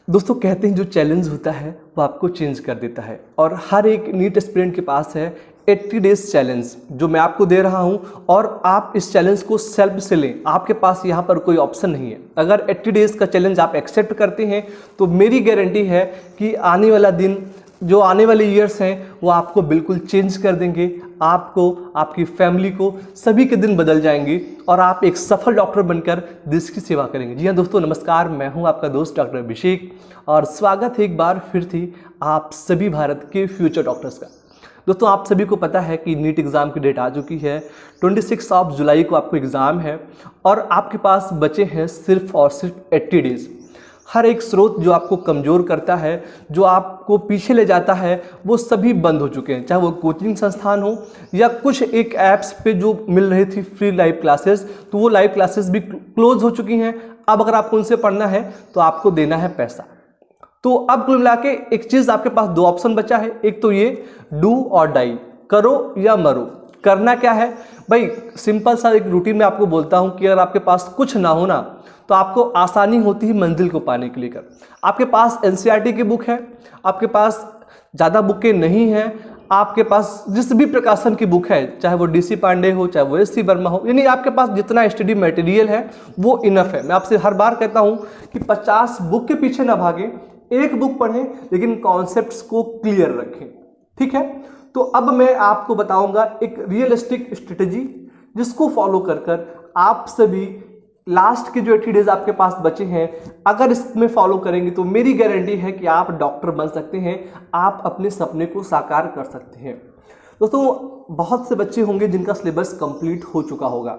दोस्तों कहते हैं जो चैलेंज होता है वो आपको चेंज कर देता है और हर एक नीट एस्पिरेंट के पास है 80 डेज चैलेंज जो मैं आपको दे रहा हूं और आप इस चैलेंज को सेल्फ से लें। आपके पास यहां पर कोई ऑप्शन नहीं है। अगर 80 डेज का चैलेंज आप एक्सेप्ट करते हैं तो मेरी गारंटी है कि आने वाला दिन, जो आने वाले ईयर्स हैं वो आपको बिल्कुल चेंज कर देंगे। आपको, आपकी फैमिली को, सभी के दिन बदल जाएंगे और आप एक सफल डॉक्टर बनकर देश की सेवा करेंगे। जी हाँ दोस्तों, नमस्कार। मैं हूं आपका दोस्त डॉक्टर अभिषेक और स्वागत है एक बार फिर से आप सभी भारत के फ्यूचर डॉक्टर्स का। दोस्तों आप सभी को पता है कि नीट एग्ज़ाम की डेट आ चुकी है। 26 जुलाई को आपको एग्ज़ाम है और आपके पास बचे हैं सिर्फ और सिर्फ 80 डेज़। हर एक स्रोत जो आपको कमज़ोर करता है, जो आपको पीछे ले जाता है, वो सभी बंद हो चुके हैं। चाहे वो कोचिंग संस्थान हो या कुछ एक ऐप्स पे जो मिल रही थी फ्री लाइव क्लासेस, तो वो लाइव क्लासेस भी क्लोज हो चुकी हैं। अब अगर आपको उनसे पढ़ना है तो आपको देना है पैसा। तो अब कुल मिला के एक चीज़ आपके पास दो ऑप्शन बचा है। एक तो ये डू और डाई, करो या मरो। करना क्या है भाई, सिंपल सा एक रूटीन में आपको बोलता हूँ कि अगर आपके पास कुछ ना हो ना तो आपको आसानी होती है मंजिल को पाने के लिए। आपके पास एनसीईआरटी की बुक है, आपके पास ज़्यादा बुकें नहीं हैं, आपके पास जिस भी प्रकाशन की बुक है, चाहे वो डीसी पांडे हो, चाहे वो एससी वर्मा हो, यानी आपके पास जितना स्टडी मटेरियल है वो इनफ है। मैं आपसे हर बार कहता हूँ कि 50 बुक के पीछे ना भागें, एक बुक पढ़ें लेकिन कॉन्सेप्ट्स को क्लियर रखें। ठीक है, तो अब मैं आपको बताऊंगा एक रियलिस्टिक स्ट्रेटजी जिसको फॉलो कर आप सभी लास्ट के जो 80 डेज आपके पास बचे हैं, अगर इसमें फॉलो करेंगे तो मेरी गारंटी है कि आप डॉक्टर बन सकते हैं, आप अपने सपने को साकार कर सकते हैं। दोस्तों बहुत से बच्चे होंगे जिनका सिलेबस कंप्लीट हो चुका होगा,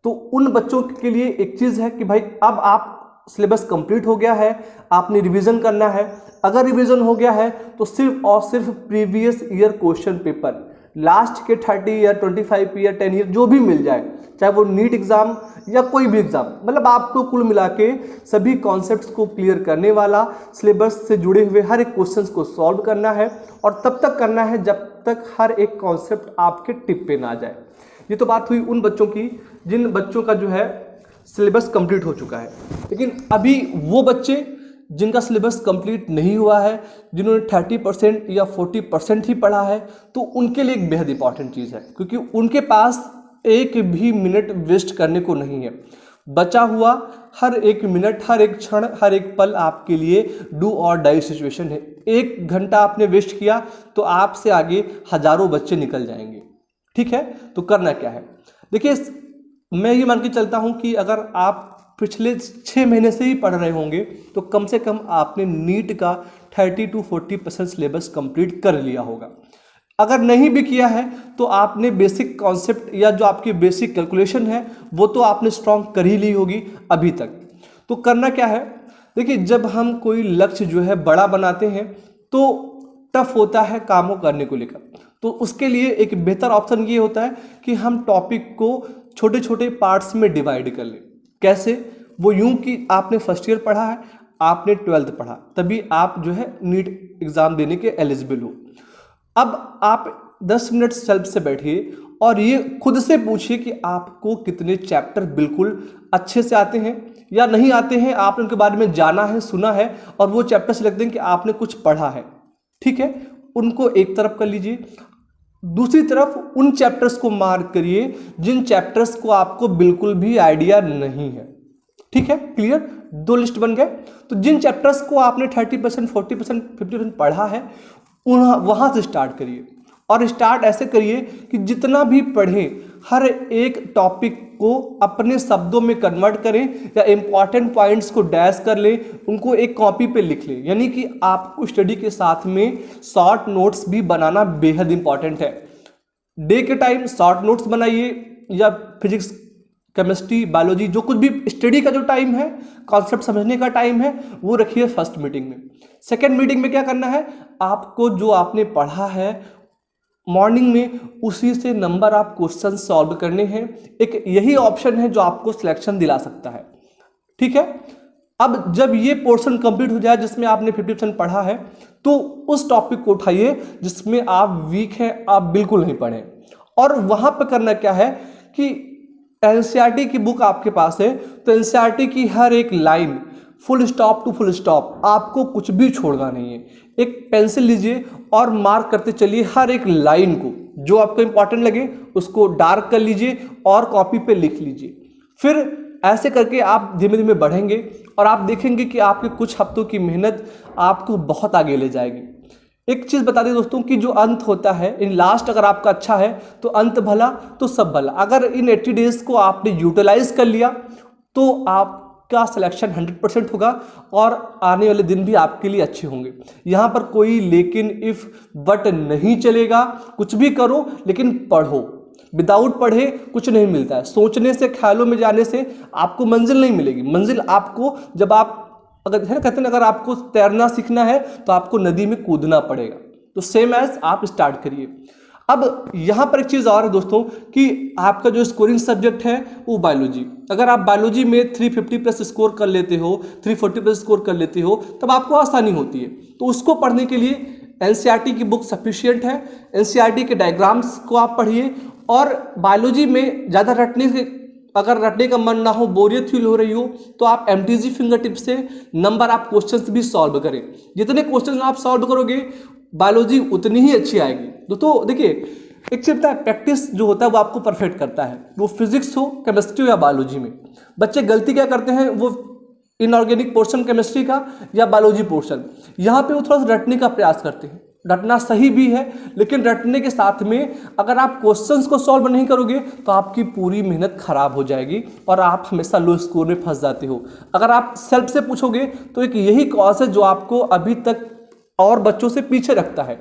तो उन बच्चों के लिए एक चीज़ है कि भाई अब आप सिलेबस कंप्लीट हो गया है, आपने रिवीजन करना है। अगर रिवीजन हो गया है तो सिर्फ और सिर्फ previous year question paper, last के 30 या 25 ईयर 10 ईयर जो भी मिल जाए, चाहे वो नीट एग्ज़ाम या कोई भी एग्ज़ाम, मतलब आपको कुल मिला के सभी कॉन्सेप्ट्स को क्लियर करने वाला, सिलेबस से जुड़े हुए हर एक क्वेश्चंस को सॉल्व करना है और तब तक करना है जब तक हर एक कॉन्सेप्ट आपके टिप पे ना जाए। ये तो बात हुई उन बच्चों की जिन बच्चों का जो है सिलेबस कंप्लीट हो चुका है। लेकिन अभी वो बच्चे जिनका सिलेबस कंप्लीट नहीं हुआ है, जिन्होंने 30% या 40% ही पढ़ा है, तो उनके लिए एक बेहद इंपॉर्टेंट चीज़ है, क्योंकि उनके पास एक भी मिनट वेस्ट करने को नहीं है। बचा हुआ हर एक मिनट, हर एक क्षण, हर एक पल आपके लिए डू और डाई सिचुएशन है। 1 घंटा आपने वेस्ट किया तो आपसे आगे हजारों बच्चे निकल जाएंगे। ठीक है, तो करना क्या है, देखिए मैं ये मान के चलता हूँ कि अगर आप पिछले 6 महीने से ही पढ़ रहे होंगे तो कम से कम आपने नीट का 30 to 40% सिलेबस कंप्लीट कर लिया होगा। अगर नहीं भी किया है तो आपने बेसिक कॉन्सेप्ट या जो आपकी बेसिक कैलकुलेशन है वो तो आपने स्ट्रॉन्ग कर ही ली होगी अभी तक। तो करना क्या है, देखिए जब हम कोई लक्ष्य जो है बड़ा बनाते हैं तो टफ होता है कामों करने को लेकर। तो उसके लिए एक बेहतर ऑप्शन ये होता है कि हम टॉपिक को छोटे छोटे पार्ट्स में डिवाइड कर लें। कैसे, वो यूं कि आपने फर्स्ट ईयर पढ़ा है, आपने 12th पढ़ा, तभी आप जो है नीट एग्ज़ाम देने के एलिजिबल हो। अब आप 10 मिनट सेल्फ से बैठिए और ये खुद से पूछिए कि आपको कितने चैप्टर बिल्कुल अच्छे से आते हैं या नहीं आते हैं। आपने उनके बारे में जाना है, सुना है और वो चैप्टर सेलेक्ट दें कि आपने कुछ पढ़ा है। ठीक है, उनको एक तरफ कर लीजिए, दूसरी तरफ उन चैप्टर्स को मार्क करिए जिन चैप्टर्स को आपको बिल्कुल भी आइडिया नहीं है। ठीक है, क्लियर, 2 लिस्ट बन गए। तो जिन चैप्टर्स को आपने 30%, 40%, 50% पढ़ा है वहाँ से स्टार्ट करिए और स्टार्ट ऐसे करिए कि जितना भी पढ़ें हर एक टॉपिक को अपने शब्दों में कन्वर्ट करें या इंपॉर्टेंट पॉइंट्स को डैश कर लें, उनको एक कॉपी पे लिख लें। यानी कि आपको स्टडी के साथ में शॉर्ट नोट्स भी बनाना बेहद इंपॉर्टेंट है। डे के टाइम शॉर्ट नोट्स बनाइए या फिजिक्स, केमिस्ट्री, बायोलॉजी, जो कुछ भी स्टडी का जो टाइम है, कॉन्सेप्ट समझने का टाइम है, वो रखिए फर्स्ट मीटिंग में। सेकेंड मीटिंग में क्या करना है, आपको जो आपने पढ़ा है मॉर्निंग में उसी से नंबर आप क्वेश्चन सॉल्व करने हैं। एक यही ऑप्शन है जो आपको सिलेक्शन दिला सकता है। ठीक है, अब जब ये पोर्शन कंप्लीट हो जाए जिसमें आपने 50% पढ़ा है तो उस टॉपिक को उठाइए जिसमें आप वीक हैं, आप बिल्कुल नहीं पढ़ें। और वहां पर करना क्या है कि एनसीईआरटी की बुक आपके पास है तो एनसीईआरटी की हर एक line full stop to full stop, आपको कुछ भी छोड़ना नहीं है। एक पेंसिल लीजिए और मार्क करते चलिए हर एक लाइन को, जो आपको इंपॉर्टेंट लगे उसको डार्क कर लीजिए और कॉपी पे लिख लीजिए। फिर ऐसे करके आप धीमे धीमे बढ़ेंगे और आप देखेंगे कि आपके कुछ हफ्तों की मेहनत आपको बहुत आगे ले जाएगी। एक चीज़ बता दें दोस्तों कि जो अंत होता है, इन लास्ट अगर आपका अच्छा है तो अंत भला तो सब भला। अगर इन 80 डेज को आपने यूटिलाइज कर लिया तो आपका सिलेक्शन 100% होगा और आने वाले दिन भी आपके लिए अच्छे होंगे। यहाँ पर कोई लेकिन, इफ, बट नहीं चलेगा। कुछ भी करो लेकिन पढ़ो। विदाउट पढ़े कुछ नहीं मिलता है। सोचने से, ख्यालों में जाने से आपको मंजिल नहीं मिलेगी। मंजिल आपको जब आप अगर है ना, कहते हैं अगर आपको तैरना सीखना है तो आपको नदी में कूदना पड़ेगा। तो सेम एज आप स्टार्ट करिए। अब यहाँ पर एक चीज़ और है दोस्तों कि आपका जो स्कोरिंग सब्जेक्ट है वो बायोलॉजी। अगर आप बायोलॉजी में 350+ स्कोर कर लेते हो, 340+ स्कोर कर लेते हो, तब आपको आसानी होती है। तो उसको पढ़ने के लिए NCERT की बुक सफिशियंट है। NCERT के डायग्राम्स को आप पढ़िए। और बायोलॉजी में ज़्यादा अगर रटने का मन ना हो, बोरियत फील हो रही हो, तो आप MTG फिंगर टिप से नंबर आप क्वेश्चंस भी सॉल्व करें। जितने क्वेश्चंस आप सॉल्व करोगे बायोलॉजी उतनी ही अच्छी आएगी। दोस्तों देखिए, एक चीज है, प्रैक्टिस जो होता है वो आपको परफेक्ट करता है। वो फिजिक्स हो, केमिस्ट्री हो या बायोलॉजी में। बच्चे गलती क्या करते हैं, वो इनऑर्गेनिक पोर्शन केमिस्ट्री का या बायोलॉजी पोर्शन, यहाँ पे वो थोड़ा सा रटने का प्रयास करते हैं। रटना सही भी है, लेकिन रटने के साथ में अगर आप क्वेश्चंस को सॉल्व नहीं करोगे तो आपकी पूरी मेहनत खराब हो जाएगी और आप हमेशा लो स्कोर में फंस जाते हो। अगर आप सेल्फ से पूछोगे तो एक यही कॉज है जो आपको अभी तक और बच्चों से पीछे रखता है।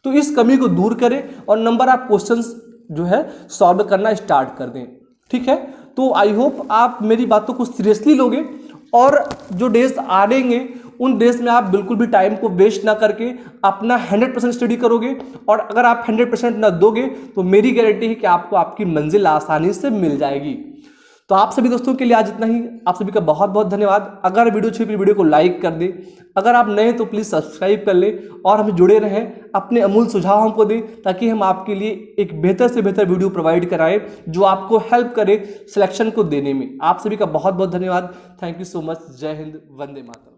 तो इस कमी को दूर करें और नंबर आप क्वेश्चंस जो है सॉल्व करना स्टार्ट कर दें। ठीक है, तो आई होप आप मेरी बातों को सीरियसली लोगे और जो डेज आ रहेंगे उन डेज में आप बिल्कुल भी टाइम को वेस्ट ना करके अपना 100% स्टडी करोगे। और अगर आप 100% ना दोगे तो मेरी गारंटी है कि आपको आपकी मंजिल आसानी से मिल जाएगी। तो आप सभी दोस्तों के लिए आज इतना ही। आप सभी का बहुत बहुत धन्यवाद। अगर वीडियो अच्छी लगी वीडियो को लाइक कर दें। अगर आप नए तो प्लीज़ सब्सक्राइब कर लें और हमें जुड़े रहें। अपने अमूल्य सुझाव हमको दें ताकि हम आपके लिए एक बेहतर से बेहतर वीडियो प्रोवाइड कराएं जो आपको हेल्प करे सिलेक्शन को देने में। आप सभी का बहुत बहुत धन्यवाद। Thank you so much. जय हिंद, वंदे मातरम।